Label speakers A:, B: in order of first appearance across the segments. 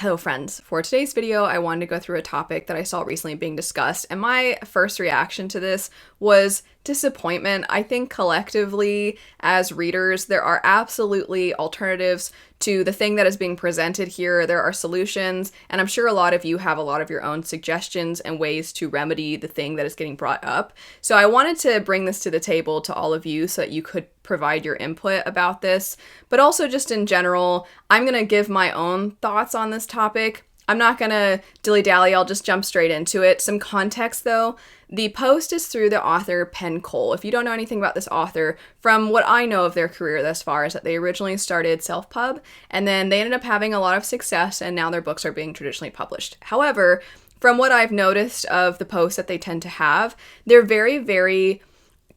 A: Hello friends, for today's video I wanted to go through a topic that I saw recently being discussed, and my first reaction to this was disappointment. I think collectively as readers there are absolutely alternatives to the thing that is being presented here. There are solutions, and I'm sure a lot of you have a lot of your own suggestions and ways to remedy the thing that is getting brought up. So I wanted to bring this to the table to all of you so that you could provide your input about this, but also just in general, I'm going to give my own thoughts on this topic. I'm not going to dilly-dally, I'll just jump straight into it. Some context though, the post is through the author Penn Cole. If you don't know anything about this author, from what I know of their career thus far is that they originally started self-pub, and then they ended up having a lot of success, and now their books are being traditionally published. However, from what I've noticed of the posts that they tend to have, they're very, very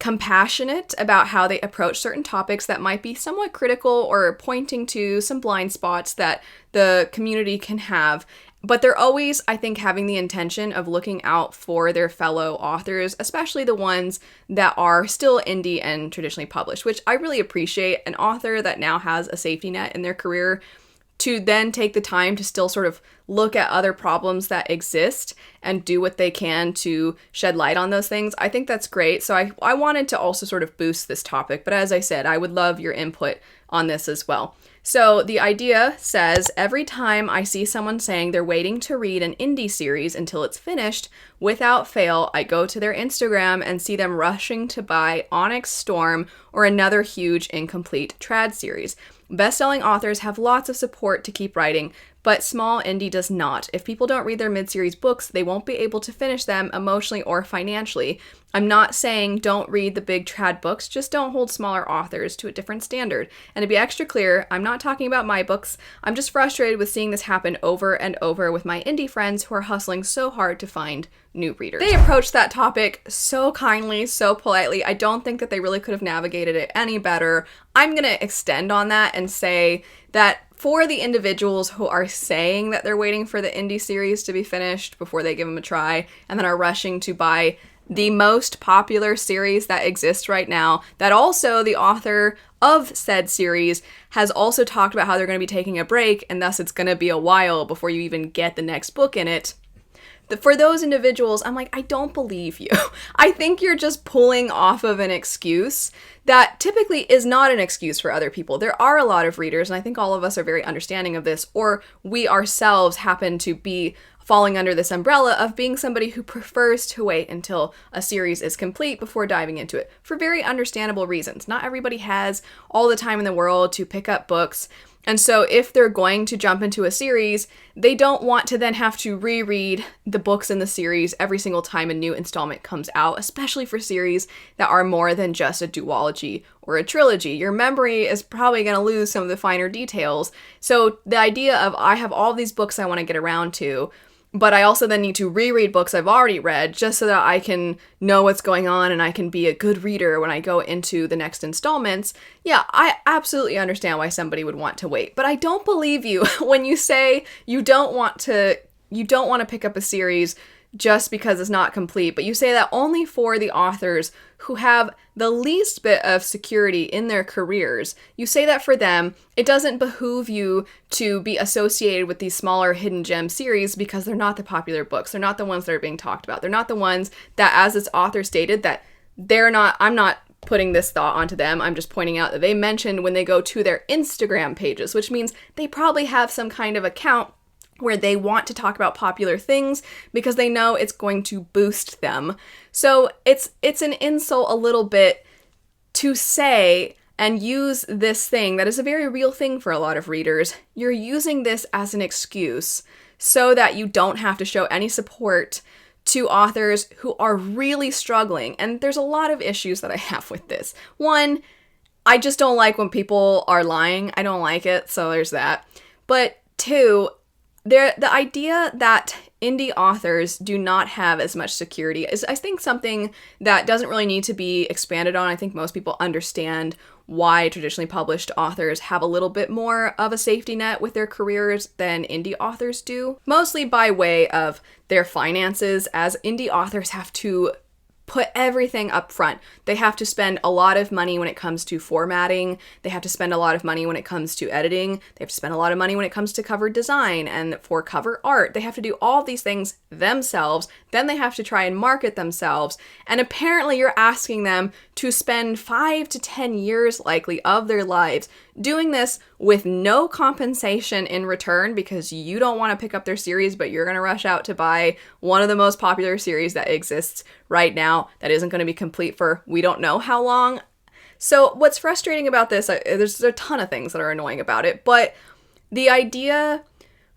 A: compassionate about how they approach certain topics that might be somewhat critical or pointing to some blind spots that the community can have. But they're always, I think, having the intention of looking out for their fellow authors, especially the ones that are still indie and traditionally published, which I really appreciate. An author that now has a safety net in their career to then take the time to still sort of look at other problems that exist and do what they can to shed light on those things. I think that's great. So I wanted to also sort of boost this topic, but as I said, I would love your input on this as well. So the idea says, every time I see someone saying they're waiting to read an indie series until it's finished, without fail, I go to their Instagram and see them rushing to buy Onyx Storm or another huge incomplete trad series. Best-selling authors have lots of support to keep writing, but small indie does not. If people don't read their mid-series books, they won't be able to finish them emotionally or financially. I'm not saying don't read the big trad books, just don't hold smaller authors to a different standard. And to be extra clear, I'm not talking about my books. I'm just frustrated with seeing this happen over and over with my indie friends who are hustling so hard to find new readers. They approached that topic so kindly, so politely. I don't think that they really could have navigated it any better. I'm gonna extend on that and say that for the individuals who are saying that they're waiting for the indie series to be finished before they give them a try, and then are rushing to buy the most popular series that exists right now, that also the author of said series has also talked about how they're going to be taking a break, and thus it's going to be a while before you even get the next book in it. For those individuals, I'm like, I don't believe you. I think you're just pulling off of an excuse that typically is not an excuse for other people. There are a lot of readers, and I think all of us are very understanding of this, or we ourselves happen to be falling under this umbrella of being somebody who prefers to wait until a series is complete before diving into it, for very understandable reasons. Not everybody has all the time in the world to pick up books. And so if they're going to jump into a series, they don't want to then have to reread the books in the series every single time a new installment comes out, especially for series that are more than just a duology or a trilogy. Your memory is probably going to lose some of the finer details. So the idea of, I have all these books I want to get around to, but I also then need to reread books I've already read just so that I can know what's going on and I can be a good reader when I go into the next installments. Yeah, I absolutely understand why somebody would want to wait, but I don't believe you when you say you don't want to pick up a series just because it's not complete, but you say that only for the authors who have the least bit of security in their careers. You say that for them, it doesn't behoove you to be associated with these smaller hidden gem series because they're not the popular books. They're not the ones that are being talked about. They're not the ones that, as this author stated, that I'm not putting this thought onto them. I'm just pointing out that they mentioned when they go to their Instagram pages, which means they probably have some kind of account where they want to talk about popular things because they know it's going to boost them. So it's an insult a little bit to say and use this thing that is a very real thing for a lot of readers. You're using this as an excuse so that you don't have to show any support to authors who are really struggling. And there's a lot of issues that I have with this. One, I just don't like when people are lying. I don't like it, so there's that. But two, the idea that indie authors do not have as much security is, I think, something that doesn't really need to be expanded on. I think most people understand why traditionally published authors have a little bit more of a safety net with their careers than indie authors do, mostly by way of their finances, as indie authors have to put everything up front. They have to spend a lot of money when it comes to formatting. They have to spend a lot of money when it comes to editing. They have to spend a lot of money when it comes to cover design and for cover art. They have to do all these things themselves. Then they have to try and market themselves. And apparently you're asking them to spend 5 to 10 years likely of their lives doing this with no compensation in return because you don't want to pick up their series, but you're going to rush out to buy one of the most popular series that exists right now that isn't going to be complete for we don't know how long. So what's frustrating about this, there's a ton of things that are annoying about it, but the idea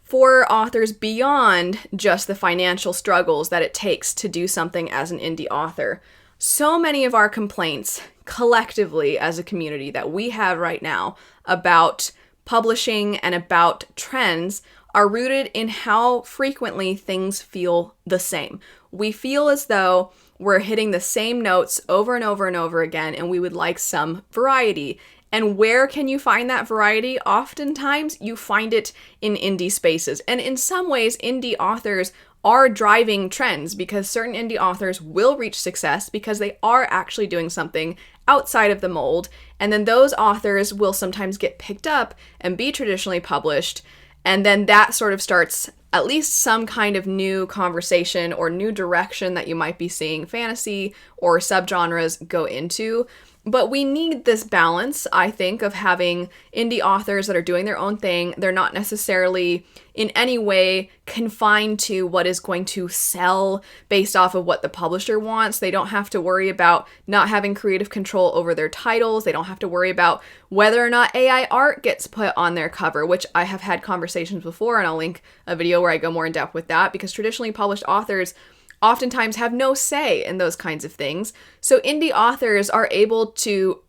A: for authors beyond just the financial struggles that it takes to do something as an indie author, so many of our complaints collectively as a community that we have right now about publishing and about trends are rooted in how frequently things feel the same. We feel as though we're hitting the same notes over and over and over again, and we would like some variety. And where can you find that variety? Oftentimes, you find it in indie spaces. And in some ways, indie authors are driving trends because certain indie authors will reach success because they are actually doing something outside of the mold. And then those authors will sometimes get picked up and be traditionally published. And then that sort of starts at least some kind of new conversation or new direction that you might be seeing fantasy or subgenres go into. But we need this balance, I think, of having indie authors that are doing their own thing. They're not necessarily in any way confined to what is going to sell based off of what the publisher wants. They don't have to worry about not having creative control over their titles. They don't have to worry about whether or not AI art gets put on their cover, which I have had conversations before, and I'll link a video where I go more in depth with that, because traditionally published authors oftentimes have no say in those kinds of things. So indie authors are able to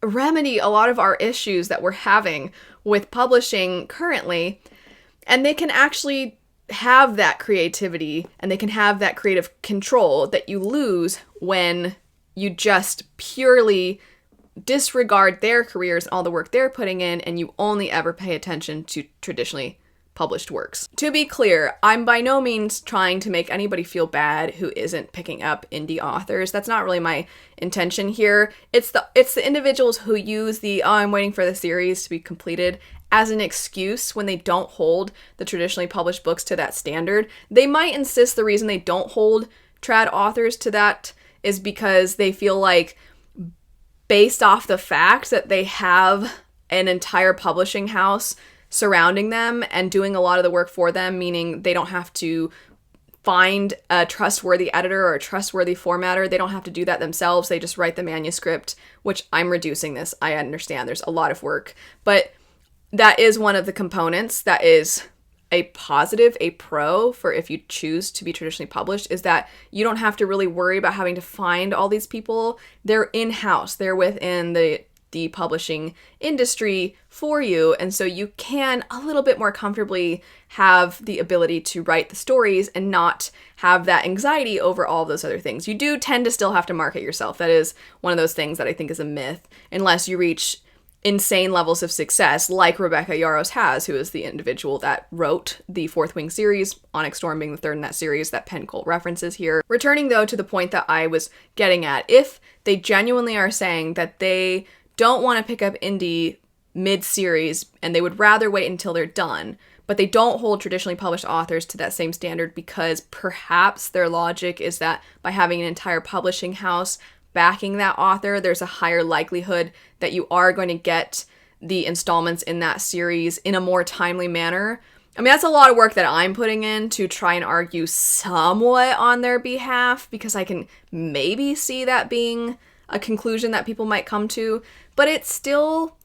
A: remedy a lot of our issues that we're having with publishing currently, and they can actually have that creativity and they can have that creative control that you lose when you just purely disregard their careers and all the work they're putting in, and you only ever pay attention to traditionally published works. To be clear, I'm by no means trying to make anybody feel bad who isn't picking up indie authors. That's not really my intention here. It's the individuals who use the I'm waiting for the series to be completed as an excuse when they don't hold the traditionally published books to that standard. They might insist the reason they don't hold trad authors to that is because they feel like, based off the fact that they have an entire publishing house surrounding them and doing a lot of the work for them, meaning they don't have to find a trustworthy editor or a trustworthy formatter. They don't have to do that themselves. They just write the manuscript, which I'm reducing this. I understand there's a lot of work, but that is one of the components that is a positive, a pro for if you choose to be traditionally published, is that you don't have to really worry about having to find all these people. They're in-house. They're within the publishing industry for you, and so you can a little bit more comfortably have the ability to write the stories and not have that anxiety over all those other things. You do tend to still have to market yourself. That is one of those things that I think is a myth, unless you reach insane levels of success like Rebecca Yarros has, who is the individual that wrote the Fourth Wing series, Onyx Storm being the third in that series that Penn Cole references here. Returning though to the point that I was getting at, if they genuinely are saying that they don't want to pick up indie mid-series and they would rather wait until they're done, but they don't hold traditionally published authors to that same standard because perhaps their logic is that by having an entire publishing house backing that author, there's a higher likelihood that you are going to get the installments in that series in a more timely manner. I mean, that's a lot of work that I'm putting in to try and argue somewhat on their behalf, because I can maybe see that being a conclusion that people might come to, but it's still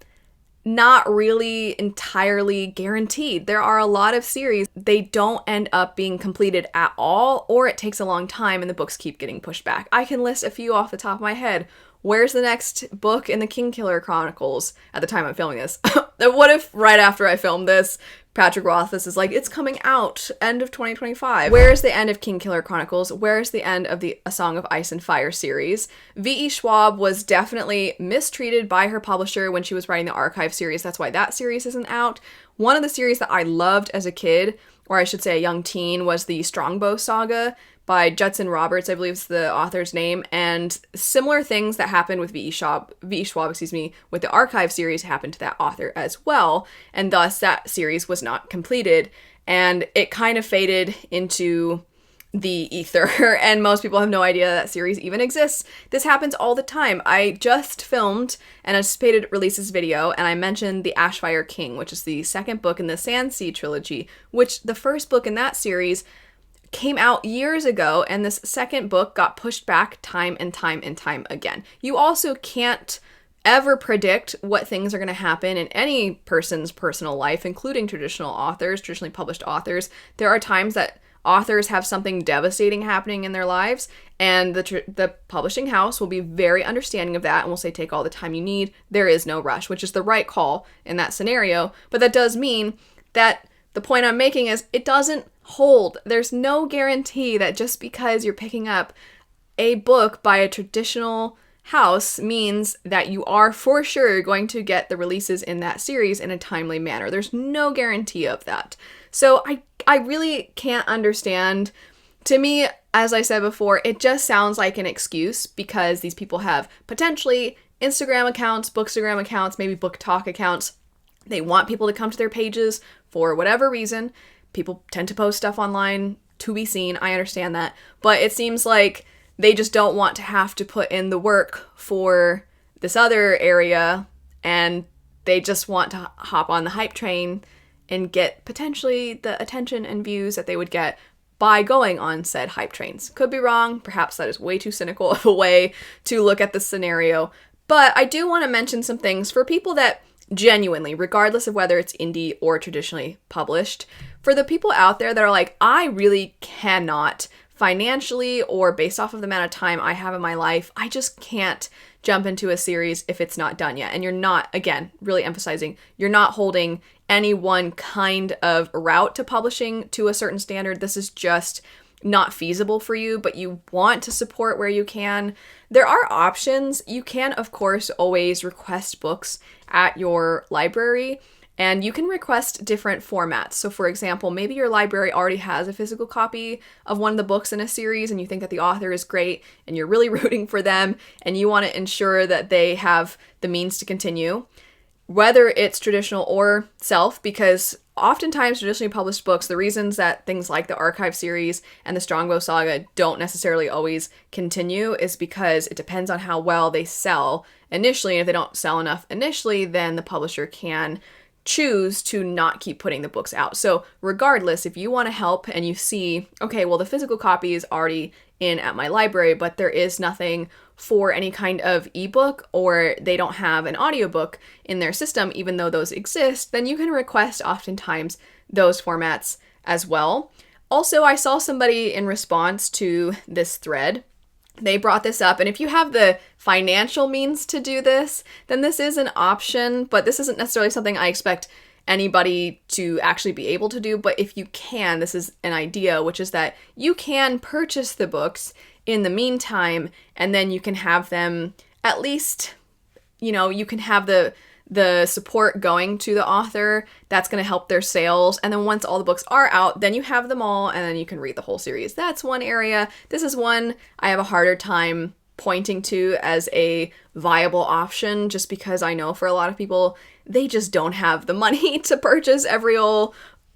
A: not really entirely guaranteed. There are a lot of series, they don't end up being completed at all, or it takes a long time and the books keep getting pushed back. I can list a few off the top of my head. Where's the next book in the Kingkiller Chronicles at the time I'm filming this? What if right after I film this, Patrick Rothfuss is like, it's coming out end of 2025. Where's the end of Kingkiller Chronicles? Where's the end of the A Song of Ice and Fire series? V.E. Schwab was definitely mistreated by her publisher when she was writing the Archive series. That's why that series isn't out. One of the series that I loved as a kid, or I should say a young teen, was the Strongbow saga, by Judson Roberts, I believe is the author's name, and similar things that happened with V.E. Schwab, with the Archive series happened to that author as well, and thus that series was not completed, and it kind of faded into the ether, and most people have no idea that series even exists. This happens all the time. I just filmed an anticipated releases video, and I mentioned The Ashfire King, which is the second book in the Sandsea trilogy, which the first book in that series came out years ago, and this second book got pushed back time and time and time again. You also can't ever predict what things are going to happen in any person's personal life, including traditionally published authors. There are times that authors have something devastating happening in their lives, and the publishing house will be very understanding of that and will say, take all the time you need. There is no rush, which is the right call in that scenario. But that does mean that the point I'm making is it doesn't hold. There's no guarantee that just because you're picking up a book by a traditional house means that you are for sure going to get the releases in that series in a timely manner. There's no guarantee of that. So I really can't understand. To me, as I said before, it just sounds like an excuse because these people have potentially Instagram accounts, Bookstagram accounts, maybe Book Talk accounts. They want people to come to their pages for whatever reason. People tend to post stuff online to be seen. I understand that. But it seems like they just don't want to have to put in the work for this other area, and they just want to hop on the hype train and get potentially the attention and views that they would get by going on said hype trains. Could be wrong. Perhaps that is way too cynical of a way to look at the scenario. But I do want to mention some things for people that genuinely, regardless of whether it's indie or traditionally published, for the people out there that are like, I really cannot financially or based off of the amount of time I have in my life, I just can't jump into a series if it's not done yet. And you're not, again, really emphasizing, you're not holding any one kind of route to publishing to a certain standard. This is just not feasible for you, but you want to support where you can. There are options. You can, of course, always request books at your library, and you can request different formats. So for example, maybe your library already has a physical copy of one of the books in a series and you think that the author is great and you're really rooting for them and you want to ensure that they have the means to continue, whether it's traditional or self, because oftentimes traditionally published books, the reasons that things like the Archive series and the Strongbow Saga don't necessarily always continue is because it depends on how well they sell initially. And if they don't sell enough initially, then the publisher can choose to not keep putting the books out. So regardless, if you want to help and you see, okay, well, the physical copy is already in at my library, but there is nothing for any kind of ebook, or they don't have an audiobook in their system, even though those exist, then you can request oftentimes those formats as well. Also, I saw somebody in response to this thread, they brought this up, and if you have the financial means to do this, then this is an option, but this isn't necessarily something I expect anybody to actually be able to do. But if you can, this is an idea, which is that you can purchase the books in the meantime, and then you can have them at least, you can have the support going to the author. That's going to help their sales. And then once all the books are out, then you have them all, and then you can read the whole series. That's one area. This is one I have a harder time pointing to as a viable option, just because I know for a lot of people, they just don't have the money to purchase every old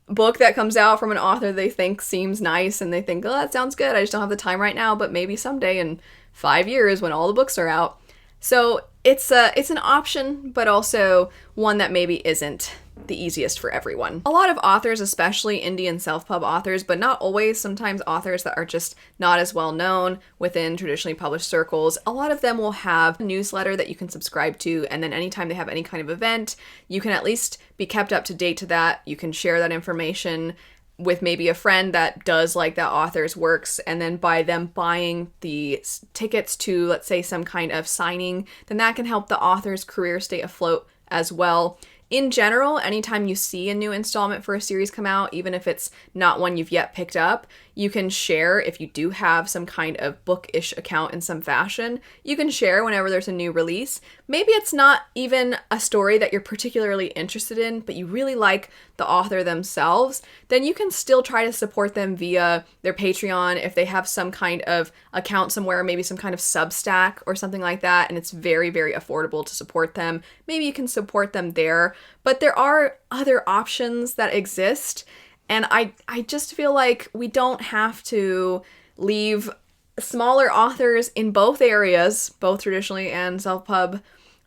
A: book that comes out from an author they think seems nice, and they think, oh, that sounds good. I just don't have the time right now, but maybe someday in 5 years when all the books are out. So it's an option, but also one that maybe isn't the easiest for everyone. A lot of authors, especially indie and self-pub authors, but not always, sometimes authors that are just not as well known within traditionally published circles, a lot of them will have a newsletter that you can subscribe to, and then anytime they have any kind of event, you can at least be kept up to date to that. You can share that information with maybe a friend that does like that author's works, and then by them buying the tickets to, let's say, some kind of signing, then that can help the author's career stay afloat as well. In general, anytime you see a new installment for a series come out, even if it's not one you've yet picked up, you can share if you do have some kind of bookish account in some fashion. You can share whenever there's a new release. Maybe it's not even a story that you're particularly interested in, but you really like the author themselves, then you can still try to support them via their Patreon if they have some kind of account somewhere, maybe some kind of Substack or something like that, and it's very, very affordable to support them. Maybe you can support them there, but there are other options that exist, and I just feel like we don't have to leave smaller authors in both areas, both traditionally and self-pub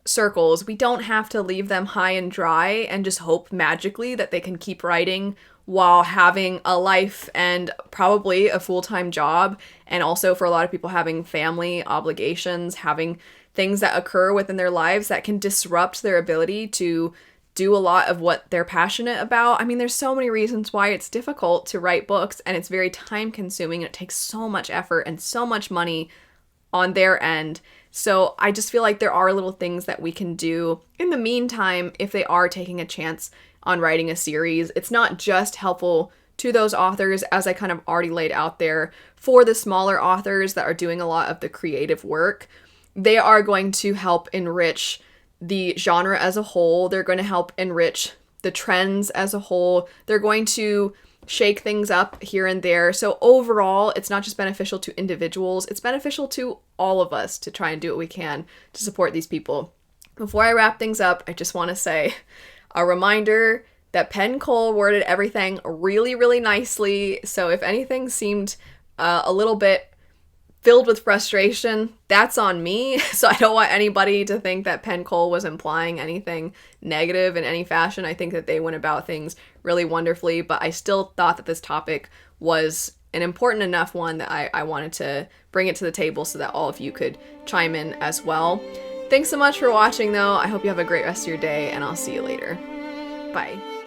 A: circles, we don't have to leave them high and dry and just hope magically that they can keep writing while having a life and probably a full-time job, and also for a lot of people having family obligations, having things that occur within their lives that can disrupt their ability to do a lot of what they're passionate about. I mean, there's so many reasons why it's difficult to write books, and it's very time-consuming, and it takes so much effort and so much money on their end. So I just feel like there are little things that we can do in the meantime if they are taking a chance on writing a series. It's not just helpful to those authors, as I kind of already laid out there. For the smaller authors that are doing a lot of the creative work, they are going to help enrich the genre as a whole. They're going to help enrich the trends as a whole. They're going to shake things up here and there. So overall, it's not just beneficial to individuals, it's beneficial to all of us to try and do what we can to support these people. Before I wrap things up, I just want to say a reminder that Penn Cole worded everything really, really nicely. So if anything seemed a little bit filled with frustration, that's on me. So I don't want anybody to think that Penn Cole was implying anything negative in any fashion. I think that they went about things really wonderfully, but I still thought that this topic was an important enough one that I wanted to bring it to the table so that all of you could chime in as well. Thanks so much for watching though. I hope you have a great rest of your day, and I'll see you later. Bye.